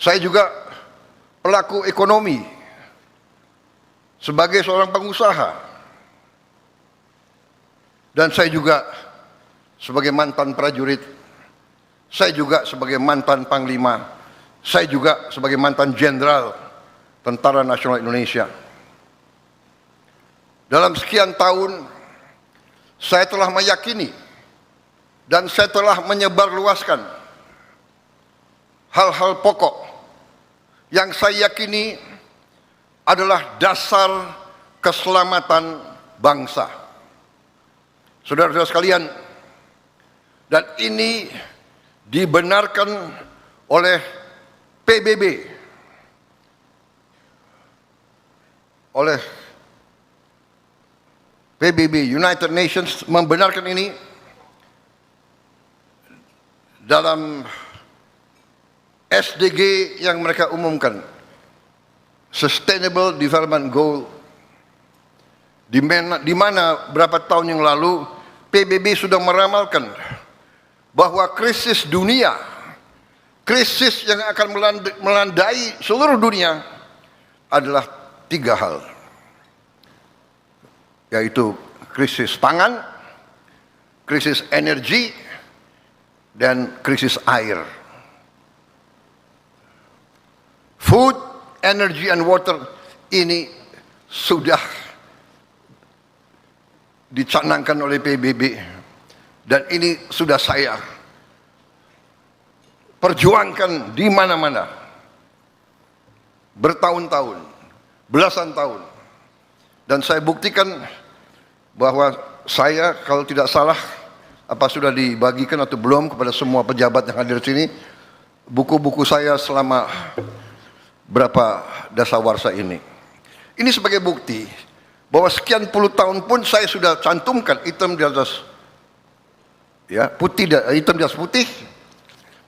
Saya juga pelaku ekonomi sebagai seorang pengusaha, dan saya juga sebagai mantan prajurit, saya juga sebagai mantan panglima, saya juga sebagai mantan jenderal Tentara Nasional Indonesia. Dalam sekian tahun saya telah meyakini dan saya telah menyebarluaskan hal-hal pokok yang saya yakini adalah dasar keselamatan bangsa. Saudara-saudara sekalian, dan ini dibenarkan oleh PBB, United Nations membenarkan ini dalam SDG yang mereka umumkan, Sustainable Development Goal, di mana berapa tahun yang lalu PBB sudah meramalkan bahwa krisis dunia, krisis yang akan melandai seluruh dunia adalah 3 hal, yaitu krisis pangan, krisis energi, dan krisis air. Food, energy, and water ini sudah dicanangkan oleh PBB, dan ini sudah saya perjuangkan di mana-mana bertahun-tahun, belasan tahun, dan saya buktikan bahwa saya, kalau tidak salah, apa sudah dibagikan atau belum kepada semua pejabat yang hadir di sini, buku-buku saya selama berapa dasawarsa ini. Ini sebagai bukti bahwa sekian puluh tahun pun saya sudah cantumkan hitam di atas putih, hitam di atas putih,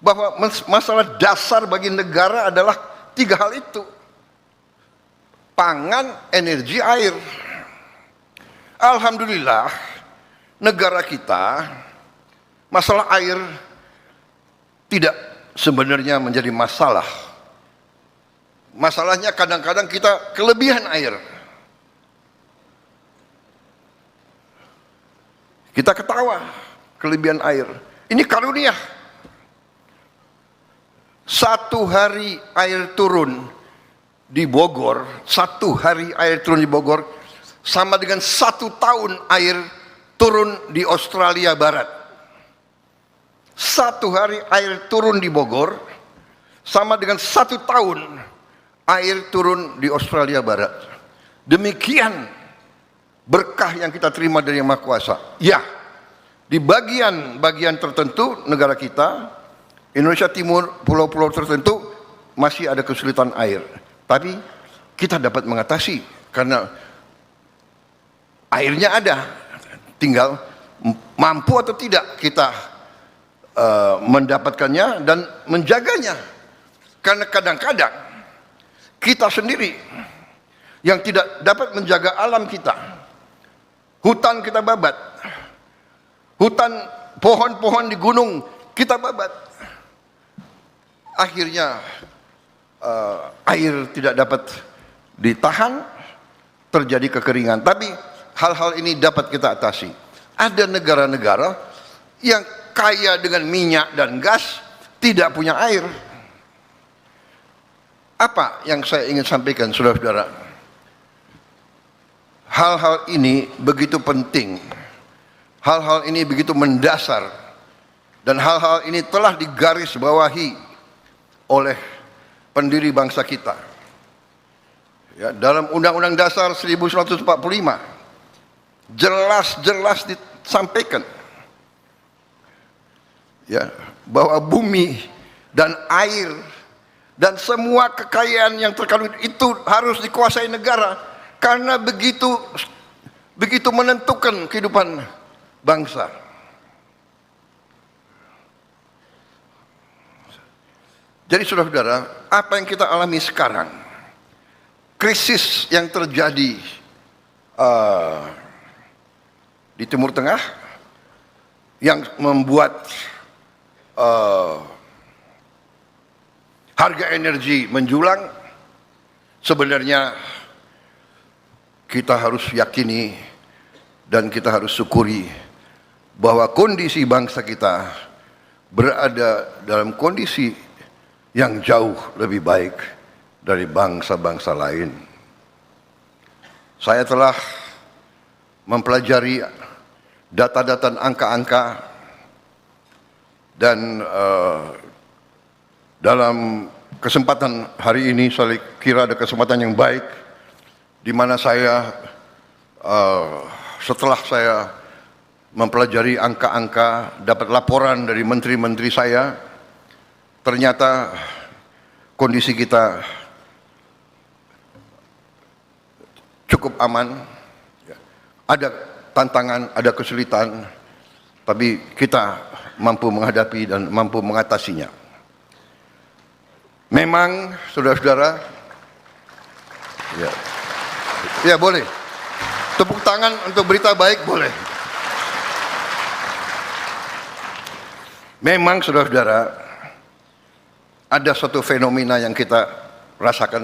bahwa masalah dasar bagi negara adalah 3 hal itu: pangan, energi, air. Alhamdulillah, negara kita masalah air tidak sebenarnya menjadi masalah. Masalahnya kadang-kadang kita kelebihan air. Kita ketawa kelebihan air. Ini karunia. 1 hari air turun di Bogor, 1 hari air turun di Bogor sama dengan 1 tahun air turun di Australia Barat. 1 hari air turun di Bogor sama dengan 1 tahun air turun di Australia Barat. Demikian berkah yang kita terima dari Yang Maha Kuasa. Ya, di bagian-bagian tertentu negara kita, Indonesia Timur, pulau-pulau tertentu masih ada kesulitan air. Tapi kita dapat mengatasi karena airnya ada. Tinggal mampu atau tidak kita mendapatkannya dan menjaganya. Karena kadang-kadang kita sendiri yang tidak dapat menjaga alam kita. Hutan kita babat, hutan, pohon-pohon di gunung kita babat. Akhirnya air tidak dapat ditahan, terjadi kekeringan. Tapi hal-hal ini dapat kita atasi. Ada negara-negara yang kaya dengan minyak dan gas, tidak punya air. Apa yang saya ingin sampaikan, saudara-saudara? Hal-hal ini begitu penting, hal-hal ini begitu mendasar, dan hal-hal ini telah digarisbawahi oleh pendiri bangsa kita. Ya, dalam Undang-Undang Dasar 1945 jelas-jelas disampaikan, ya, bahwa bumi dan air dan semua kekayaan yang terkandung itu harus dikuasai negara, karena begitu menentukan kehidupan bangsa. Jadi saudara-saudara, apa yang kita alami sekarang, krisis yang terjadi di Timur Tengah, yang membuat harga energi menjulang, sebenarnya kita harus yakini dan kita harus syukuri bahwa kondisi bangsa kita berada dalam kondisi yang jauh lebih baik dari bangsa-bangsa lain. Saya telah mempelajari data-data angka-angka dan dalam kesempatan hari ini saya kira ada kesempatan yang baik di mana saya setelah saya mempelajari angka-angka, dapat laporan dari menteri-menteri saya, ternyata kondisi kita cukup aman. Ada tantangan, ada kesulitan, tapi kita mampu menghadapi dan mampu mengatasinya. Memang, saudara-saudara, ya boleh. Tepuk tangan untuk berita baik boleh. Memang, saudara-saudara, ada suatu fenomena yang kita rasakan